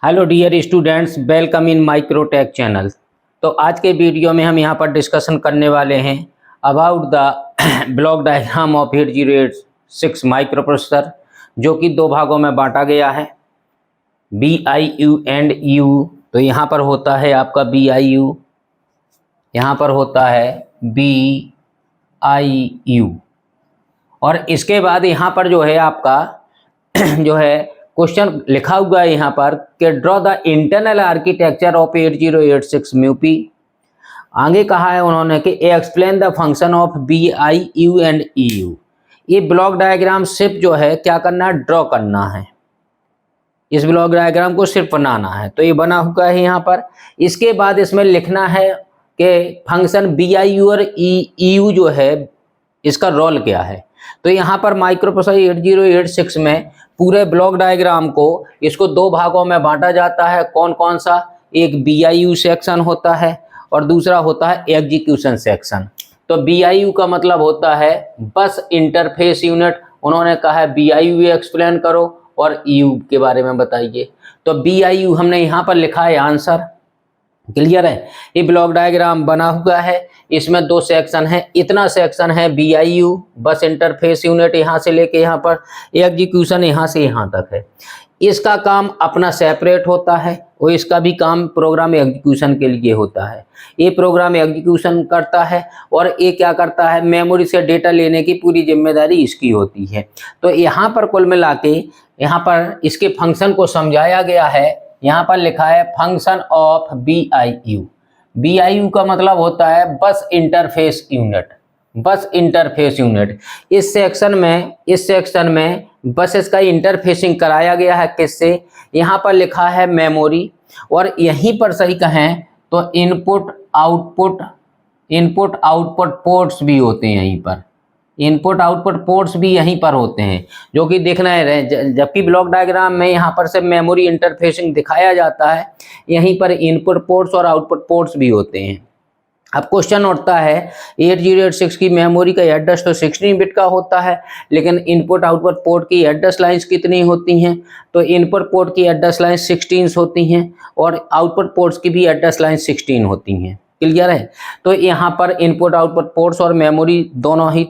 Hello dear students, welcome in Microtech channel. तो आज के वीडियो में हम यहाँ पर डिस्कशन करने वाले हैं about the block diagram of 8086 micro processor, जो कि दो भागों में बांटा गया है, BIU एंड EU। तो यहाँ पर होता है आपका BIU, यहाँ पर होता है BIU, और इसके बाद यहाँ पर जो है आपका जो है क्वेश्चन लिखा हुआ है यहाँ पर कि draw the internal architecture of 8086 म्यूपी। आगे कहा है उन्होंने कि explain the function of BIU and EU। ये ब्लॉक डायग्राम सिर्फ जो है क्या करना है, ड्रॉ करना है। इस ब्लॉक डायग्राम को सिर्फ बनाना है। तो ये बना हुआ है यहाँ पर। इसके बाद इसमें लिखना है कि फंक्शन BIU और EU जो है इसका रोल क्या है। तो यहाँ पर माइक्रो प्रोसेसर 8086 में पूरे ब्लॉक डायग्राम को इसको दो भागों में बांटा जाता है। कौन कौन सा? एक BIU सेक्शन होता है और दूसरा होता है एग्जीक्यूशन सेक्शन। तो BIU का मतलब होता है बस इंटरफेस यूनिट। उन्होंने कहा है BIU एक्सप्लेन करो और EU के बारे में बताइए। तो BIU हमने यहाँ पर लिखा है आंसर। क्लियर है? ये ब्लॉक डायग्राम बना हुआ है, इसमें दो सेक्शन है। इतना सेक्शन है BIU बस इंटरफेस यूनिट, यहाँ से लेके यहाँ पर एग्जीक्यूशन यहाँ से यहाँ तक है। इसका काम अपना सेपरेट होता है और इसका भी काम प्रोग्राम एग्जीक्यूशन के लिए होता है। ये प्रोग्राम एग्जीक्यूशन करता है और ये क्या करता है, मेमोरी से डेटा लेने की पूरी जिम्मेदारी इसकी होती है। तो यहाँ पर कुल मिला के यहाँ पर इसके फंक्शन को समझाया गया है। यहाँ पर लिखा है फंक्शन ऑफ BIU। BIU का मतलब होता है बस इंटरफेस यूनिट, बस इंटरफेस यूनिट। इस सेक्शन में बस इसका इंटरफेसिंग कराया गया है। किससे? यहाँ पर लिखा है मेमोरी, और यहीं पर सही कहें तो इनपुट आउटपुट पोर्ट्स भी होते हैं। यहीं पर इनपुट आउटपुट पोर्ट्स भी यहीं पर होते हैं, जो कि दिखना है। जबकि ब्लॉक डायग्राम में यहाँ पर से मेमोरी इंटरफेसिंग दिखाया जाता है, यहीं पर इनपुट पोर्ट्स और आउटपुट पोर्ट्स भी होते हैं। अब क्वेश्चन उठता है 8086 की मेमोरी का एड्रेस तो 16 बिट का होता है, लेकिन इनपुट आउटपुट पोर्ट की एड्रेस लाइंस कितनी होती हैं? तो इनपुट पोर्ट की एड्रेस लाइन 16 होती हैं और आउटपुट पोर्ट्स की भी एड्रेस लाइन 16 होती हैं। क्लियर है? तो यहाँ पर इनपुट आउटपुट पोर्ट्स और मेमोरी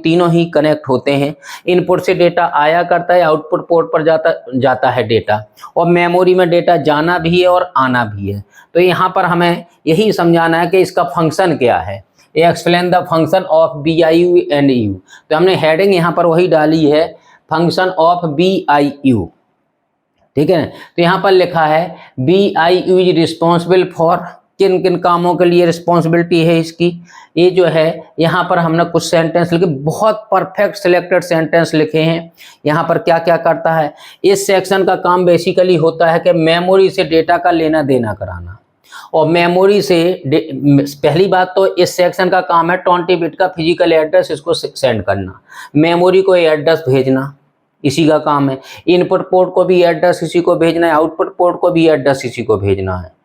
तीनों ही कनेक्ट होते हैं। इनपुट से डेटा आया करता है, आउटपुट पोर्ट पर जाता है डेटा, और मेमोरी में डेटा जाना भी है और आना भी है। तो यहाँ पर हमें यही समझाना है कि इसका फंक्शन क्या है। Explain the function of BIU and EU। तो हमने हेडिंग यहाँ पर वही डाली है, फंक्शन ऑफ BIU। ठीक है? तो यहाँ पर लिखा है BIU इज रिस्पॉन्सिबल फॉर, किन किन कामों के लिए रिस्पॉन्सिबिलिटी है इसकी। ये जो है यहाँ पर हमने कुछ सेंटेंस लिखे, बहुत परफेक्ट सिलेक्टेड सेंटेंस लिखे हैं। यहाँ पर क्या क्या करता है, इस सेक्शन का काम बेसिकली होता है कि मेमोरी से डेटा का लेना देना कराना, और मेमोरी से पहली बात तो इस सेक्शन का काम है 20 बिट का फिजिकल एड्रेस इसको सेंड करना, मेमोरी को एड्रेस भेजना, इसी का काम है। इनपुट पोर्ट को भी एड्रेस इसी को भेजना है, आउटपुट पोर्ट को भी एड्रेस इसी को भेजना है।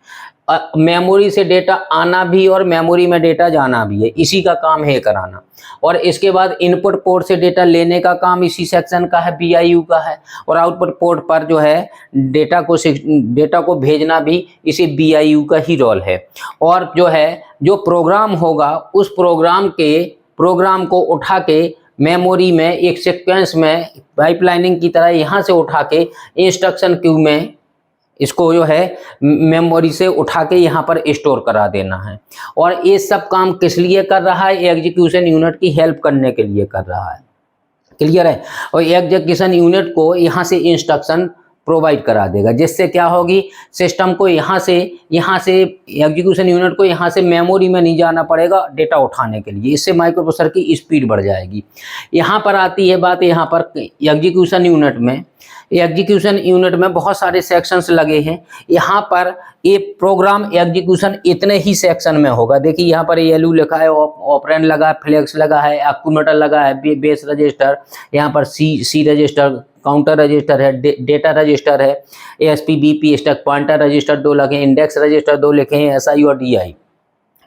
मेमोरी से डेटा आना भी और मेमोरी में डेटा जाना भी है, इसी का काम है कराना। और इसके बाद इनपुट पोर्ट से डेटा लेने का काम इसी सेक्शन का है, BIU का है, और आउटपुट पोर्ट पर जो है डेटा को भेजना भी इसी BIU का ही रोल है। और जो है जो प्रोग्राम होगा उस प्रोग्राम को उठा के मेमोरी में एक सीक्वेंस में पाइपलाइनिंग की तरह यहाँ से उठा के इंस्ट्रक्शन क्यू में इसको जो है मेमोरी से उठा के यहाँ पर स्टोर करा देना है। और ये सब काम किस लिए कर रहा है? एग्जीक्यूशन यूनिट की हेल्प करने के लिए कर रहा है। क्लियर है? और एग्जीक्यूशन यूनिट को यहाँ से इंस्ट्रक्शन प्रोवाइड करा देगा, जिससे क्या होगी, सिस्टम को यहाँ से एग्जीक्यूशन यूनिट को यहाँ से मेमोरी में नहीं जाना पड़ेगा डेटा उठाने के लिए। इससे माइक्रो प्रोसेसर की स्पीड बढ़ जाएगी। यहाँ पर आती है बात, यहाँ पर एग्जीक्यूशन यूनिट में बहुत सारे सेक्शंस लगे हैं। यहाँ पर ये प्रोग्राम एग्जीक्यूशन इतने ही सेक्शन में होगा। देखिए यहाँ पर ALU लिखा है, ऑपरेंड लगा है, फ्लेक्स लगा है, एक्यूमुलेटर लगा है, बेस रजिस्टर, यहाँ पर सी रजिस्टर, काउंटर रजिस्टर है, डेटा रजिस्टर है, ASP BP stack pointer register 2 लगे हैं, इंडेक्स रजिस्टर 2 लिखे हैं, SI और DI।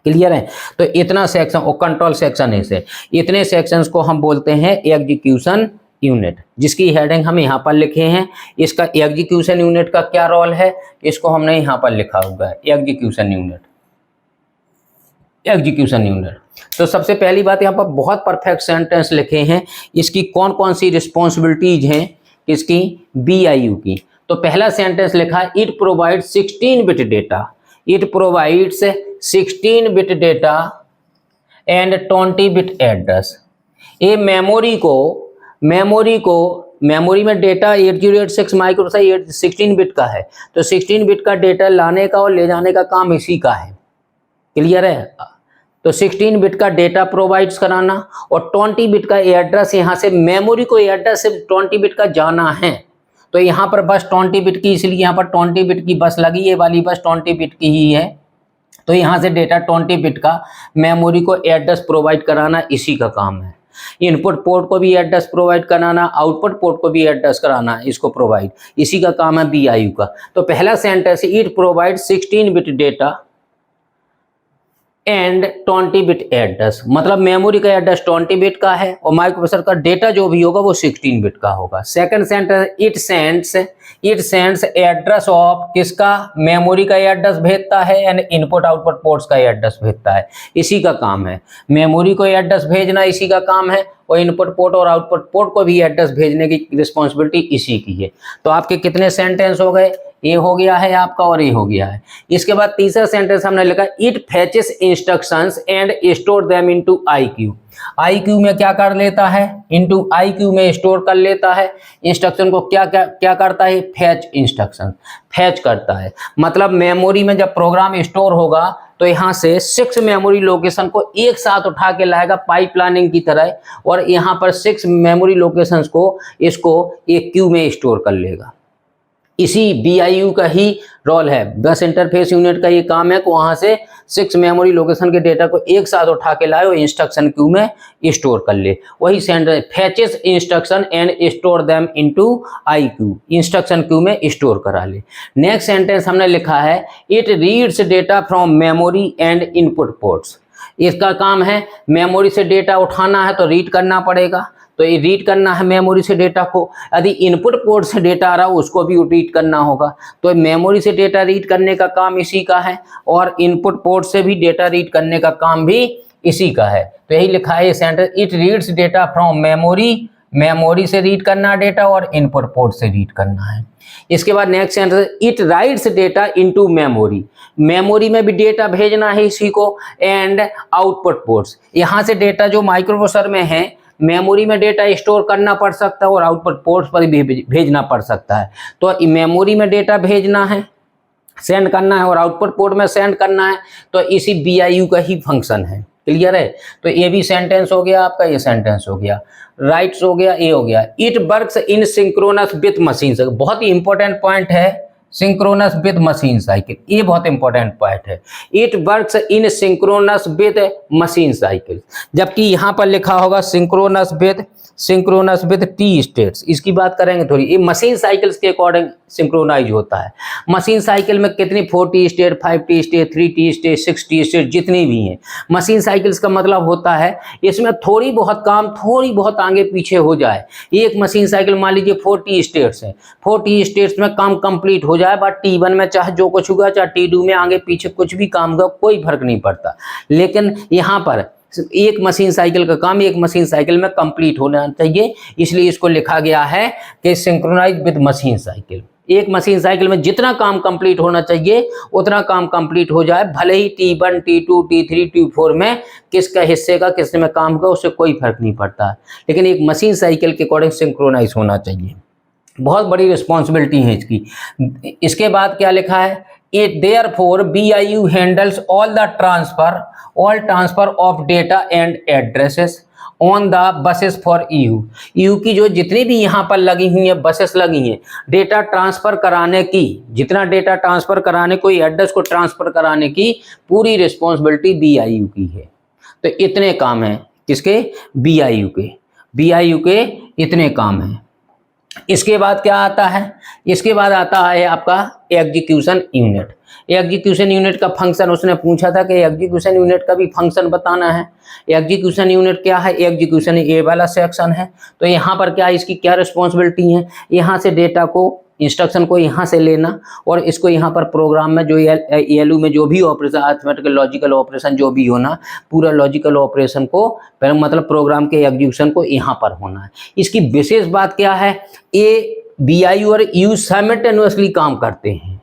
क्लियर है? तो इतना सेक्शन और कंट्रोल सेक्शन है। इतने सेक्शंस को हम बोलते हैं एग्जीक्यूशन यूनिट, जिसकी हेडिंग हम यहाँ पर लिखे हैं। इसका एग्जीक्यूशन यूनिट का क्या रोल है, इसको हमने यहाँ पर लिखा हुआ है, एग्जीक्यूशन यूनिट। Execution unit. तो सबसे पहली बात, यहाँ पर बहुत परफेक्ट सेंटेंस लिखे हैं। इसकी कौन कौन सी रिस्पॉन्सिबिलिटीज हैं, इसकी BIU की। तो पहला सेंटेंस लिखा है, it provides 16 bit data. It provides 16 bit data and 20 bit address. ये मेमोरी में डेटा 8086 माइक्रोप्रोसेसर 16 बिट का है, तो 16 बिट का डेटा लाने का और ले जाने का काम इसी का है। क्लियर है? तो 16 बिट का डेटा प्रोवाइड्स कराना और 20 बिट का एड्रेस, यहाँ से मेमोरी को एड्रेस सिर्फ 20 बिट का जाना है। तो यहाँ पर बस 20 बिट की, इसलिए यहाँ पर 20 बिट की बस लगी, ये वाली बस 20 बिट की ही है। तो यहाँ से डेटा 20 बिट का मेमोरी को एड्रेस प्रोवाइड कराना इसी का काम है। इनपुट पोर्ट को भी एड्रेस प्रोवाइड कराना, आउटपुट पोर्ट को भी एड्रेस कराना, इसको प्रोवाइड, इसी का काम है BIU का। तो पहला sentence, it provide 16 bit data and 20 bit address, मतलब मेमोरी का एड्रेस 20 बिट का है और माइक्रोप्रोसेसर का डेटा जो भी होगा वो 16 बिट का होगा। Second sentence, it sends address of, किसका, मेमोरी का एड्रेस भेजता है एंड इनपुट आउटपुट पोर्ट्स का एड्रेस भेजता है, इसी का काम है। मेमोरी को एड्रेस भेजना इसी का काम है और इनपुट पोर्ट और आउटपुट पोर्ट को भी एड्रेस भेजने की रिस्पॉन्सिबिलिटी इसी की है। तो आपके कितने सेंटेंस हो गए, ये हो गया है आपका और ये हो गया है। इसके बाद तीसरा सेंटेंस हमने लिखा, it fetches instructions and store them into IQ। IQ में क्या कर लेता है, इनटू IQ में स्टोर कर लेता है। इंस्ट्रक्शन को क्या करता है, फैच इंस्ट्रक्शन, फैच करता है। मतलब मेमोरी में जब प्रोग्राम स्टोर होगा तो यहाँ से 6 मेमोरी लोकेशन को एक साथ उठा के लाएगा पाइपलाइनिंग की तरह, और यहाँ पर 6 मेमोरी लोकेशंस को इसको एक क्यू में स्टोर कर लेगा। इसी BIU का ही रोल है, बस इंटरफेस यूनिट का ये काम है कि वहाँ से 6 मेमोरी लोकेशन के डेटा को एक साथ उठा के लाए और इंस्ट्रक्शन क्यू में स्टोर कर ले। वही sentence, fetches instruction and store them into IQ, instruction queue में स्टोर करा ले। नेक्स्ट सेंटेंस हमने लिखा है, it reads data from memory and input ports. इसका काम है, मेमोरी से डेटा उठाना है तो रीड करना पड़ेगा, तो ये रीड करना है मेमोरी से डेटा को। यदि इनपुट पोर्ट से डेटा आ रहा हो उसको भी रीड करना होगा, तो मेमोरी से डेटा रीड करने का काम इसी का है और इनपुट पोर्ट से भी डेटा रीड करने का काम भी इसी का है। तो यही लिखा है ये sentence, it reads data from memory, memory से रीड करना डेटा और इनपुट पोर्ट से रीड करना है। इसके बाद next sentence, it rights data into memory, memory में भी डेटा भेजना है इसी को, एंड आउटपुट पोर्ट्स, यहाँ से डेटा जो माइक्रोप्रोसेसर में है मेमोरी में डेटा स्टोर करना पड़ सकता है और आउटपुट पोर्ट्स पर भी भेजना पड़ सकता है। तो मेमोरी में डेटा भेजना है, सेंड करना है और आउटपुट पोर्ट में सेंड करना है, तो इसी BIU का ही फंक्शन है। क्लियर है? तो ये भी सेंटेंस हो गया आपका, ये सेंटेंस हो गया, राइट्स हो गया, ये हो गया। It works in synchronous with machine, बहुत ही इंपॉर्टेंट पॉइंट है सिंक्रोनस विद मशीन साइकिल, ये बहुत इंपॉर्टेंट पॉइंट है। It works in synchronous with machine cycle, जबकि यहाँ पर लिखा होगा सिंक्रोनस विद T स्टेट्स। इसकी बात करेंगे थोड़ी, ये मशीन साइकिल्स के अकॉर्डिंग सिंक्रोनाइज होता है। मशीन साइकिल में कितनी 4T state, 5T state, 3T state, 6T state जितनी भी हैं, मशीन साइकिल्स का मतलब होता है इसमें थोड़ी बहुत काम थोड़ी बहुत आगे पीछे हो जाए। एक मशीन साइकिल मान लीजिए 4T स्टेट्स है, 4T स्टेट्स में काम कंप्लीट हो जाए, बट T1 में चाहे जो कुछ होगा, चाहे T2 में आगे पीछे कुछ भी काम होगा, कोई फर्क नहीं पड़ता। लेकिन यहाँ पर एक मशीन साइकिल का काम एक मशीन साइकिल में कंप्लीट होना चाहिए, इसलिए इसको लिखा गया है कि सिंक्रोनाइज विद मशीन साइकिल। एक मशीन साइकिल में जितना काम कंप्लीट होना चाहिए उतना काम कंप्लीट हो जाए, भले ही T1, T2, T3, T4 में किसका हिस्से का किसने में काम होगा उससे कोई फर्क नहीं पड़ता, लेकिन एक मशीन साइकिल के अकॉर्डिंग सिंक्रोनाइज होना चाहिए। बहुत बड़ी रिस्पॉन्सिबिलिटी है इसकी। इसके बाद क्या लिखा है, it therefore BIU handles all transfer of data and addresses on the buses for EU की जो जितनी भी यहाँ पर लगी हुई है बसेस लगी हैं डेटा ट्रांसफर कराने की, जितना डेटा ट्रांसफर कराने, कोई एड्रेस को ट्रांसफर कराने की पूरी रिस्पॉन्सिबिलिटी BIU की है। तो इतने काम हैं किसके, BIU के इतने काम हैं। इसके बाद क्या आता है, इसके बाद आता है आपका एग्जीक्यूशन यूनिट। एग्जीक्यूशन यूनिट का फंक्शन उसने पूछा था कि एग्जीक्यूशन यूनिट का भी फंक्शन बताना है। एग्जीक्यूशन यूनिट क्या है, एग्जीक्यूशन ये वाला सेक्शन है। तो यहाँ पर क्या इसकी क्या रिस्पॉन्सिबिलिटी है, यहाँ से डेटा को, इंस्ट्रक्शन को यहाँ से लेना और इसको यहाँ पर प्रोग्राम में जो ELU में जो भी ऑपरेशन, अरिथमेटिकल लॉजिकल ऑपरेशन जो भी होना, पूरा लॉजिकल ऑपरेशन को मतलब प्रोग्राम के एग्जीक्यूशन को यहाँ पर होना है। इसकी विशेष बात क्या है, ये BIU और EU साइमल्टेनियसली काम करते हैं,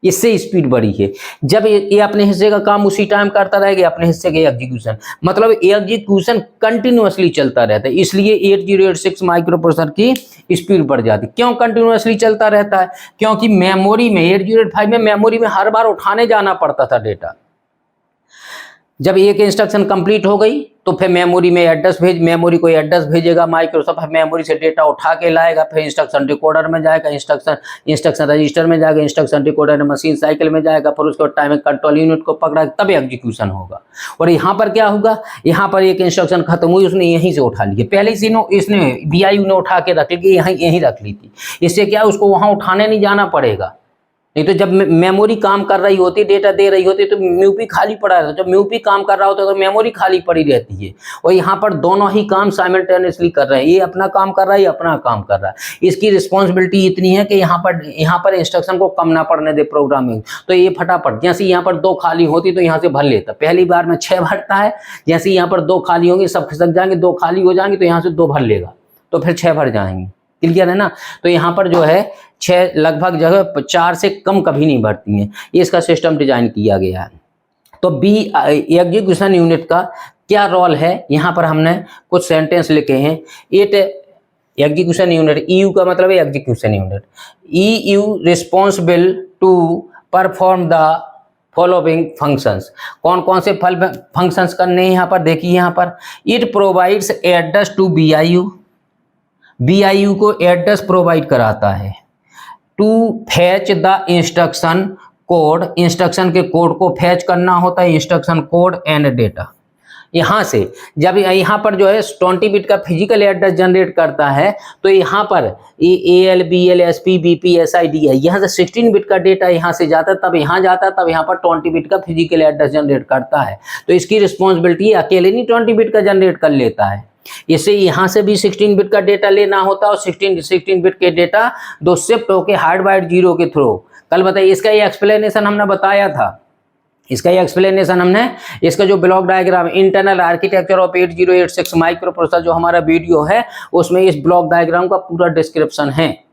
इससे स्पीड बढ़ी है। जब ये अपने हिस्से का काम उसी टाइम करता रहेगा, अपने हिस्से के एग्जीक्यूशन, मतलब एग्जीक्यूशन कंटिन्यूअसली चलता रहता है। इसलिए 8086 माइक्रो प्रोसेसर की स्पीड बढ़ जाती है। क्यों कंटिन्यूअसली चलता रहता है, क्योंकि मेमोरी में 8085 में मेमोरी में हर बार उठाने जाना पड़ता था डेटा। जब एक इंस्ट्रक्शन कंप्लीट हो गई तो फिर मेमोरी में एड्रेस मेमोरी को एड्रेस भेजेगा माइक्रोसॉफ्ट, मेमोरी से डेटा उठा के लाएगा, फिर इंस्ट्रक्शन डिकोडर में जाएगा, इंस्ट्रक्शन रजिस्टर में जाएगा, इंस्ट्रक्शन डिकोडर मशीन साइकिल में जाएगा, फिर उसको टाइम कंट्रोल यूनिट को पकड़ा तब एग्जीक्यूशन होगा। और यहाँ पर क्या होगा, यहाँ पर एक इंस्ट्रक्शन खत्म हुई, उसने यहीं से उठा ली, पहले से इसने BIU ने उठा के रख ली, यहीं रख ली थी। इससे क्या उसको वहाँ उठाने नहीं जाना पड़ेगा। नहीं तो जब मेमोरी काम कर रही होती, डेटा दे रही होती, तो म्यूपी खाली पड़ा रहता। जब म्यूपी काम कर रहा होता है तो मेमोरी खाली पड़ी रहती है। और यहाँ पर दोनों ही काम साइमल्टेनियसली कर रहे हैं, ये अपना काम कर रहा है, ये अपना काम कर रहा है। इसकी रिस्पॉन्सिबिलिटी इतनी है कि यहाँ पर इंस्ट्रक्शन को कम ना पड़ने दे प्रोग्रामिंग। तो ये फटाफट, जैसे यहाँ पर 2 खाली होती तो यहाँ से भर लेता, पहली बार में 6 भरता है। जैसे यहाँ पर 2 खाली होंगी, सब खिसक जाएंगे, 2 खाली हो जाएंगे तो यहाँ से 2 भर लेगा, तो फिर 6 भर जाएंगे। क्लियर है ना। तो यहाँ पर जो है 6 लगभग जगह 4 से कम कभी नहीं बढ़ती हैं। ये इसका सिस्टम डिजाइन किया गया है। तो एग्जीक्यूशन यूनिट का क्या रोल है, यहाँ पर हमने कुछ सेंटेंस लिखे हैं। इट एग्जीक्यूशन यूनिट, EU का मतलब है execution unit, EU responsible to perform the following functions. कौन कौन से फंक्शंस करने हैं यहाँ पर देखिए। यहाँ पर it provides address to BIU को एड्रेस प्रोवाइड कराता है। To fetch the instruction code, instruction के कोड को फैच करना होता है, इंस्ट्रक्शन कोड एंड डेटा। यहाँ से जब यहाँ पर जो है 20 बिट का फिजिकल एड्रेस जनरेट करता है तो यहाँ पर AL BL SP BP SID है, यहाँ से 16 बिट का डेटा यहाँ से जाता है, तब यहाँ जाता है, तब यहाँ पर 20 बिट का फिजिकल एड्रेस जनरेट करता है। तो इसकी रिस्पॉन्सिबिलिटी अकेले नहीं 20 बिट का जनरेट कर लेता है, इसे यहाँ से भी 16 बिट का डेटा लेना होता है और 16 बिट के डेटा 2 शिफ्ट होके हार्डवायर्ड 0 के थ्रू। कल बताइए, इसका ये एक्सप्लेनेशन हमने बताया था, इसका ये एक्सप्लेनेशन हमने, इसका जो block diagram internal architecture of 8086 micro processor जो हमारा वीडियो है उसमें इस ब्लॉक डायग्राम का पूरा डिस्क्रिप्शन है।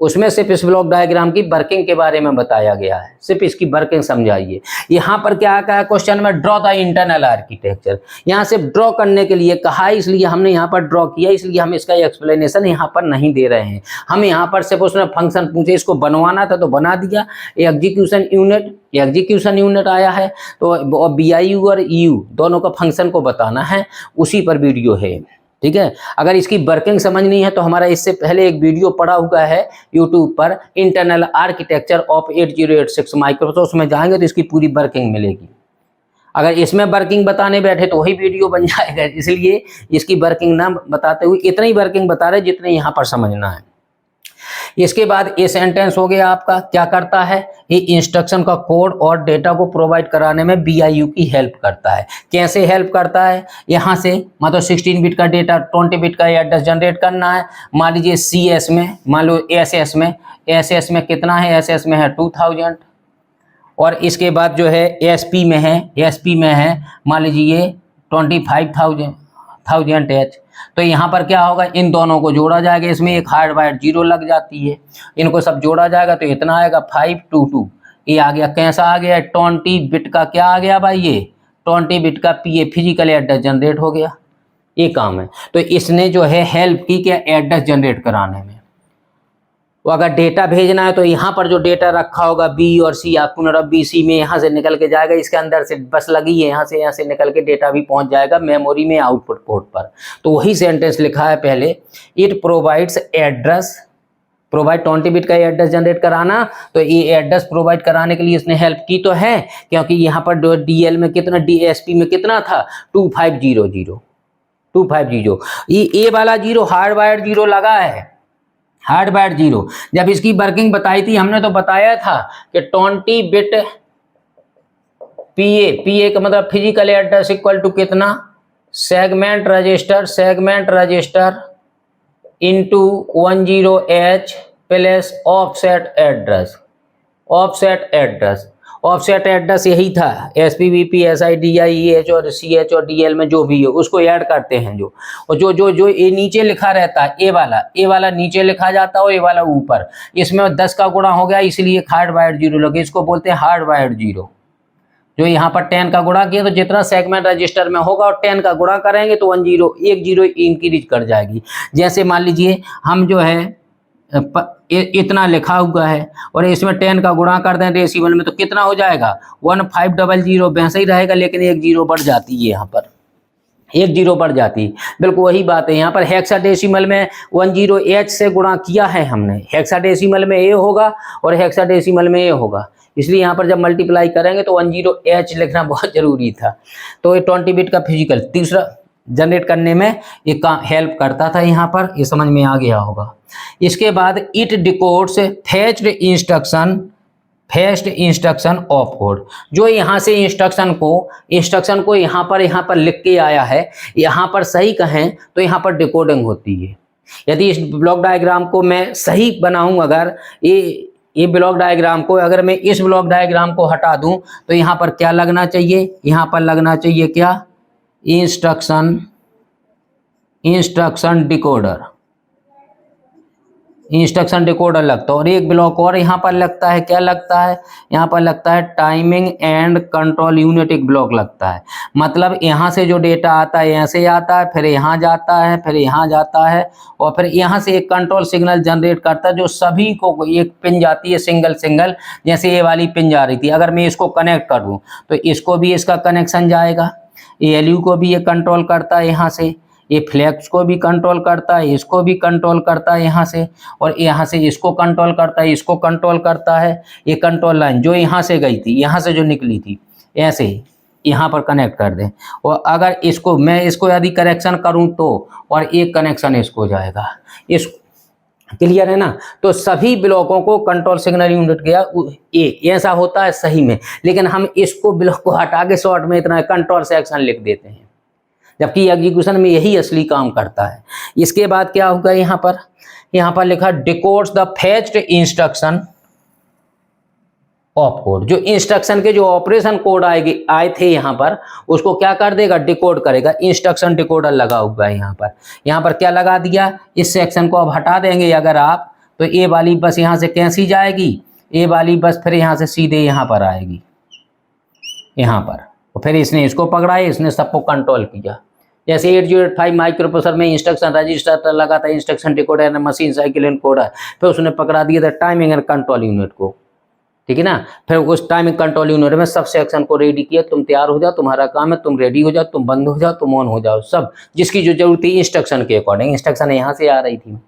उसमें सिर्फ इस ब्लॉक डायग्राम की वर्किंग के बारे में बताया गया है, सिर्फ इसकी वर्किंग समझाइए। यहाँ पर क्या कहा क्वेश्चन में, ड्रॉ द इंटरनल आर्किटेक्चर। यहाँ से ड्रॉ करने के लिए कहा, इसलिए हमने यहाँ पर ड्रॉ किया, इसलिए हम इसका एक्सप्लेनेशन यहाँ पर नहीं दे रहे हैं। हम यहाँ पर सिर्फ उसने फंक्शन पूछे, इसको बनवाना था तो बना दिया। एग्जीक्यूशन यूनिट आया है तो BIU और EU दोनों का फंक्शन को बताना है, उसी पर वीडियो है। ठीक है, अगर इसकी वर्किंग समझनी है तो हमारा इससे पहले एक वीडियो पड़ा हुआ है यूट्यूब पर, इंटरनल आर्किटेक्चर ऑफ 8086 माइक्रो, तो उसमें जाएंगे तो इसकी पूरी वर्किंग मिलेगी। अगर इसमें वर्किंग बताने बैठे तो वही वीडियो बन जाएगा, इसलिए इसकी वर्किंग ना बताते हुए इतना ही वर्किंग बता रहे जितने यहाँ पर समझना है। इसके बाद ये सेंटेंस हो गया आपका, क्या करता है, ये इंस्ट्रक्शन का कोड और डेटा को प्रोवाइड कराने में BIU की हेल्प करता है। कैसे हेल्प करता है, यहाँ से मतलब 16 बिट का डेटा 20 बिट का एड्रेस जनरेट करना है। मान लीजिए CS में, मान लो SS में कितना है, SS में है 2000, और इसके बाद जो है SP में है मान लीजिए 25,000 H। तो यहाँ पर क्या होगा, इन दोनों को जोड़ा जाएगा, इसमें एक हार्डवायर 0 लग जाती है, इनको सब जोड़ा जाएगा तो इतना आएगा 522। ये आ गया, कैसा आ गया, 20 बिट का क्या आ गया भाई, ये 20 बिट का PA फिजिकल एड्रेस जनरेट हो गया। ये काम है, तो इसने जो है हेल्प की क्या, एड्रेस जनरेट कराने में। तो अगर डेटा भेजना है तो यहाँ पर जो डेटा रखा होगा B और C, आपको BC में यहाँ से निकल के जाएगा, इसके अंदर से बस लगी है, यहाँ से निकल के डेटा भी पहुँच जाएगा मेमोरी में आउटपुट पोर्ट पर। तो वही सेंटेंस लिखा है पहले, it provides address, provide 20 bit का एड्रेस जनरेट कराना, तो ये एड्रेस प्रोवाइड कराने के लिए इसने हेल्प की तो है, क्योंकि यहाँ पर DL में कितना, DSP में कितना था 2500, ये वाला 0 हार्डवायर्ड 0 लगा है, हार्ड बाइट 0। जब इसकी वर्किंग बताई थी हमने तो बताया था कि 20 बिट पीए का मतलब फिजिकल एड्रेस इक्वल टू कितना, segment register into 10H plus offset address यही था, SPVP SIDIEH और CH और DL में जो भी हो उसको ऐड करते हैं जो, और जो ये नीचे लिखा रहता है ए वाला नीचे लिखा जाता है और ए वाला ऊपर, इसमें 10 का गुणा हो गया इसलिए हार्ड बाइट 0 लगे, इसको बोलते हैं हार्ड बाइट 0। जो यहाँ पर 10 का गुणा किया तो जितना सेगमेंट रजिस्टर में होगा और 10 का गुणा करेंगे तो 1 0 इंक्रीज कर जाएगी। जैसे मान लीजिए हम जो है इतना लिखा हुआ है और इसमें 10 का गुणा कर दें डेसिमल में तो कितना हो जाएगा 1500, वैसे ही रहेगा लेकिन 1 0 बढ़ जाती है, यहाँ पर 1 0 बढ़ जाती है। बिल्कुल वही बात है, यहाँ पर हेक्साडेसिमल में 10H से गुणा किया है हमने, हेक्साडेसिमल में ए होगा और हेक्साडेसिमल में ए होगा, इसलिए यहाँ पर जब मल्टीप्लाई करेंगे तो 10H लिखना बहुत जरूरी था। तो ये 20 बिट का फिजिकल तीसरा जनरेट करने में ये हेल्प करता था, यहाँ पर ये समझ में आ गया होगा। इसके बाद it डिकोड्स fetched instruction of code, जो यहाँ से इंस्ट्रक्शन को यहाँ पर लिख के आया है, यहाँ पर सही कहें तो यहाँ पर डिकोडिंग होती है। यदि इस ब्लॉक डायग्राम को मैं सही बनाऊं, अगर ये ब्लॉक डायग्राम को अगर मैं इस ब्लॉक डायग्राम को हटा दूं तो यहाँ पर क्या लगना चाहिए, यहाँ पर लगना चाहिए क्या, इंस्ट्रक्शन डिकोडर लगता है। और एक ब्लॉक और यहाँ पर लगता है, क्या लगता है, यहाँ पर लगता है टाइमिंग एंड कंट्रोल यूनिट, एक ब्लॉक लगता है। मतलब यहाँ से जो डेटा आता है यहाँ से आता है, फिर यहाँ जाता है, फिर यहाँ जाता है और फिर यहाँ से एक कंट्रोल सिग्नल जनरेट करता है जो सभी को एक पिन जाती है सिंगल। जैसे ये वाली पिन जा रही थी, अगर मैं इसको कनेक्ट कर दूँ तो इसको भी इसका कनेक्शन जाएगा, ALU को भी ये कंट्रोल करता है यहाँ से, ये फ्लैक्स को भी कंट्रोल करता है, इसको भी कंट्रोल करता है यहाँ से, और यहाँ से इसको कंट्रोल करता है, इसको कंट्रोल करता है। ये कंट्रोल लाइन जो यहाँ से गई थी, यहाँ से जो निकली थी, ऐसे ही यहाँ पर कनेक्ट कर दें। और अगर मैं इसको यदि कनेक्शन करूँ तो, और एक कनेक्शन इसको जाएगा, इस क्लियर है ना। तो सभी ब्लॉकों को कंट्रोल सिग्नल यूनिट गया ऐसा होता है सही में, लेकिन हम इसको ब्लॉक को हटा के शॉर्ट में इतना कंट्रोल सेक्शन लिख देते हैं, जबकि एग्जीक्यूशन में यही असली काम करता है। इसके बाद क्या होगा, यहाँ पर लिखा डिकोड्स the fetched instruction of code, जो इंस्ट्रक्शन के जो ऑपरेशन कोड आए थे यहाँ पर उसको क्या कर देगा, डिकोड करेगा। इंस्ट्रक्शन डिकोडर लगा हुआ है यहाँ पर क्या लगा दिया, इस सेक्शन को अब हटा देंगे अगर आप, तो ए वाली बस यहाँ से कैसी जाएगी, ए वाली बस फिर यहाँ से सीधे यहाँ पर आएगी, यहाँ पर, और फिर इसने इसको पकड़ा, इसने सबको कंट्रोल किया। जैसे 8085 माइक्रोप्रोसेसर में इंस्ट्रक्शन रजिस्टर लगा था, instruction decoder machine cycle encoder, फिर उसने पकड़ा दिया था टाइमिंग एंड कंट्रोल यूनिट को, ठीक है ना। फिर उस टाइमिंग कंट्रोल यूनिट में सब सेक्शन को रेडी किया, तुम तैयार हो जाओ, तुम्हारा काम है, तुम रेडी हो जाओ, तुम बंद हो जाओ, तुम ऑन हो जाओ, सब जिसकी जो जरूरत थी इंस्ट्रक्शन के अकॉर्डिंग। इंस्ट्रक्शन यहाँ से आ रही थी,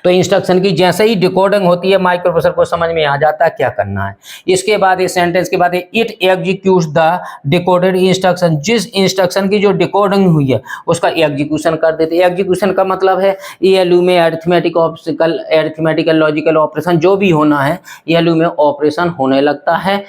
तो इंस्ट्रक्शन की जैसे ही डिकोडिंग होती है माइक्रोप्रोसेसर को समझ में आ जाता है क्या करना है। इसके बाद इस सेंटेंस के बाद it executes the decoded instruction, जिस इंस्ट्रक्शन की जो डिकोडिंग हुई है उसका एग्जीक्यूशन कर देते हैं। एग्जीक्यूशन का मतलब है ALU में अरिथमेटिकल लॉजिकल ऑपरेशन जो भी होना है ALU में ऑपरेशन होने लगता है,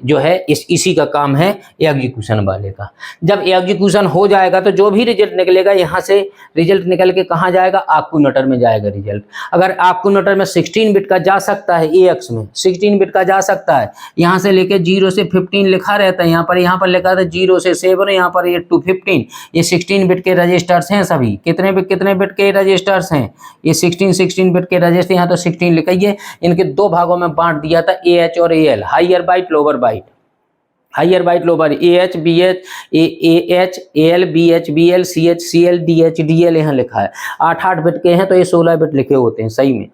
जो है इसी का काम है एग्जीक्यूशन वाले का। जब एग्जीक्यूशन हो जाएगा तो जो भी रिजल्ट निकलेगा यहाँ से रिजल्ट निकल के कहाँ जाएगा, आक्यूमुलेटर में जाएगा रिजल्ट। अगर आक्यूमुलेटर में 16 बिट का जा सकता है, AX में 16 बिट का जा सकता है, यहाँ से लेके 0 से 15 लिखा रहता है, यहाँ पर लिखा था 0 से 7, यहाँ पर 8 to 15, ये 16 बिट के रजिस्टर्स हैं सभी। कितने बिट के रजिस्टर्स हैं, ये 16 बिट के रजिस्टर, यहाँ तो 16 लिखाइए। इनके दो भागों में बांट दिया था, AH और AL, higher byte lower byte. Higher byte lower AH BH AH AL BH BL CH CL DH DL यहाँ लिखा है। 8 बिट के हैं तो ये 16 बिट लिखे होते हैं सही में।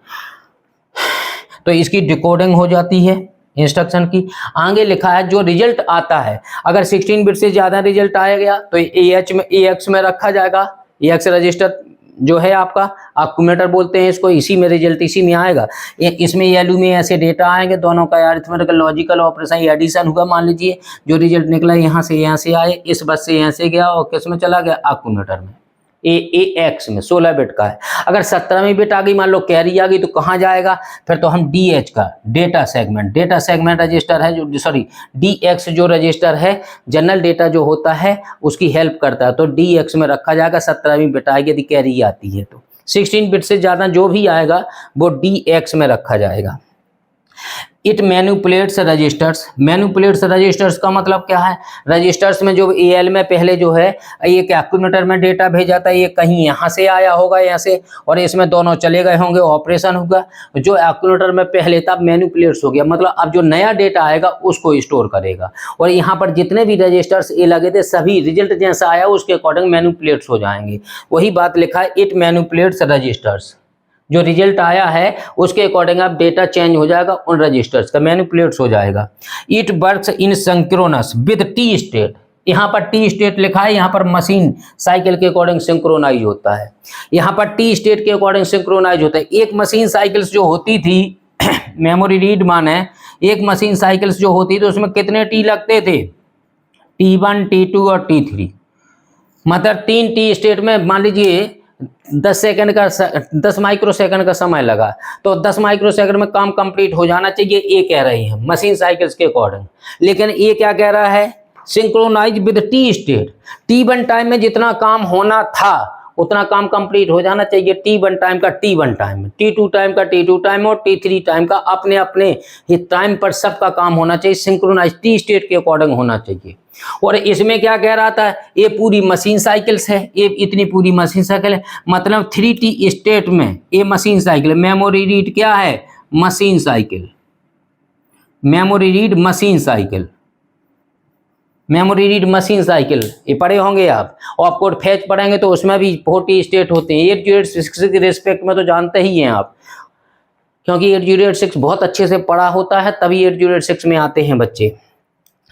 तो इसकी डिकोडिंग हो जाती है इंस्ट्रक्शन की। आगे लिखा है जो रिजल्ट आता है, अगर 16 बिट से ज़्यादा रिजल्ट आएगा तो AX में रखा जाएगा। AX रजिस्टर जो है आपका अक्यूमुलेटर बोलते हैं इसको, इसी में रिजल्ट इसी में आएगा। इसमें ALU में ऐसे डेटा आएंगे, दोनों का अरिथमेटिकल लॉजिकल ऑपरेशन एडिशन हुआ। मान लीजिए जो रिजल्ट निकला यहाँ से आए, इस बस से यहाँ से गया और किस में चला गया, अक्यूमुलेटर में। AX में 16 बिट का है। अगर 17वीं बिट आ गई, मान लो कैरी आ गई, तो कहाँ जाएगा फिर? तो हम DH का डेटा सेगमेंट रजिस्टर है जो, सॉरी DX जो रजिस्टर है जनरल डेटा जो होता है उसकी हेल्प करता है, तो DX में रखा जाएगा। 17वीं बिट आएगी यदि कैरी आती है तो। 16 बिट से ज़्यादा जो भी आएगा वो DX में रखा जाएगा। इट मैनिपुलेट्स रजिस्टर्स का मतलब क्या है? रजिस्टर्स में जो AL में पहले जो है एक एक्यूमुलेटर में डेटा भेजा था, ये कहीं यहाँ से आया होगा यहाँ से, और इसमें दोनों चले गए होंगे, ऑपरेशन होगा। जो एक्यूमुलेटर में पहले था मैनिपुलेट्स हो गया, मतलब अब जो नया डेटा आएगा उसको स्टोर करेगा। और यहाँ पर जितने भी रजिस्टर्स ए लगे थे सभी रिजल्ट जैसा आया उसके अकॉर्डिंग मैनिपुलेट्स हो जाएंगे। वही बात लिखा है, इट मैनिपुलेट्स रजिस्टर्स, जो रिजल्ट आया है उसके अकॉर्डिंग अब डेटा चेंज हो जाएगा, उन रजिस्टर्स का मैनिपुलेट्स हो जाएगा। It works in synchronous with T state, यहाँ पर टी स्टेट लिखा है, यहाँ पर मशीन साइकिल के अकॉर्डिंग सिंक्रोनाइज होता है, यहाँ पर टी स्टेट के अकॉर्डिंग सिंक्रोनाइज होता है। एक मशीन साइकिल्स जो होती थी मेमोरी रीड माने एक मशीन साइकिल्स जो होती थी उसमें कितने टी लगते थे? T1, T2 और T3, मतलब 3 टी स्टेट में मान लीजिए 10 माइक्रो सेकंड का समय लगा, तो 10 माइक्रो सेकंड में काम कंप्लीट हो जाना चाहिए, ये कह रही है मशीन साइकिल्स के अकॉर्डिंग। लेकिन ये क्या कह रहा है? Synchronise with T state, T1 time में जितना काम होना था उतना काम कंप्लीट हो जाना चाहिए T1 टाइम का T1 टाइम में, T2 टाइम का T2 टाइम और T3 टाइम का अपने अपने ही टाइम पर सबका काम होना चाहिए, सिंक्रोनाइज टी स्टेट के अकॉर्डिंग होना चाहिए। और इसमें क्या कह रहा था? ये पूरी मशीन साइकिल्स है, ये इतनी पूरी मशीन साइकिल है, मतलब 3T स्टेट में ये मशीन साइकिल। मेमोरी रीड क्या है? Machine cycle, memory read machine cycle, memory read machine cycle, ये पढ़े होंगे आप। ऑपकोड फैच पढ़ेंगे तो उसमें भी 40 स्टेट होते हैं। 8086 के रिस्पेक्ट में तो जानते ही हैं आप, क्योंकि 8086 बहुत अच्छे से पढ़ा होता है, तभी 8086 में आते हैं बच्चे।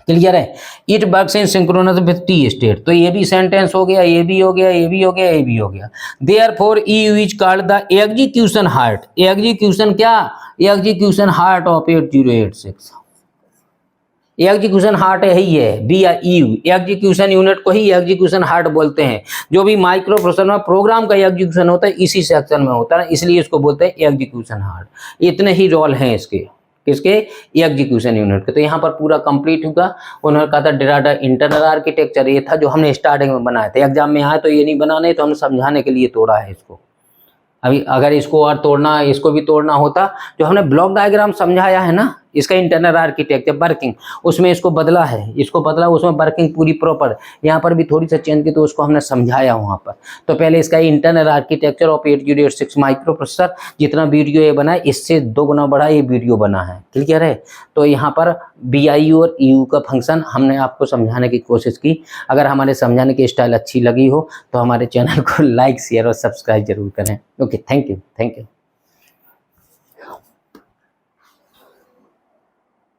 क्लियर है? It works in synchronous with T state, तो ये भी सेंटेंस हो गया, ये भी हो गया, ये भी हो गया, ये भी हो गया। Therefore EU is called the execution heart. Execution क्या? Execution heart of 8086। Execution heart यही है, BIU, एग्जीक्यूशन यूनिट को ही एग्जीक्यूशन हार्ट बोलते हैं। जो भी माइक्रो प्रोसेसर में प्रोग्राम का एग्जीक्यूशन होता है इसी सेक्शन में होता है, इसलिए इसको बोलते हैं एग्जीक्यूशन हार्ट। इतने ही रोल हैं इसके, किसके? एग्जीक्यूशन यूनिट के। तो यहाँ पर पूरा कंप्लीट होगा। उन्होंने कहा था डाटा इंटरनल आर्किटेक्चर, ये था जो हमने स्टार्टिंग में बनाया था, एग्जाम में आया तो ये नहीं बनाने, तो हमने समझाने के लिए तोड़ा है इसको। अभी अगर इसको और तोड़ना, इसको भी तोड़ना होता, जो हमने ब्लॉक डायग्राम समझाया है ना इसका इंटरनल आर्किटेक्चर वर्किंग, उसमें इसको बदला है, इसको बदला, उसमें वर्किंग पूरी प्रॉपर, यहाँ पर भी थोड़ी सा चेंज की, तो उसको हमने समझाया वहाँ पर। तो पहले इसका internal architecture of 8086 micro processor, जितना वीडियो ये बना है इससे 2 गुना बड़ा ये वीडियो बना है। क्लियर है? तो यहाँ पर BIU और EU का फंक्शन हमने आपको समझाने की कोशिश की। अगर हमारे समझाने की स्टाइल अच्छी लगी हो तो हमारे चैनल को लाइक, शेयर और सब्सक्राइब जरूर करें। Okay, thank you.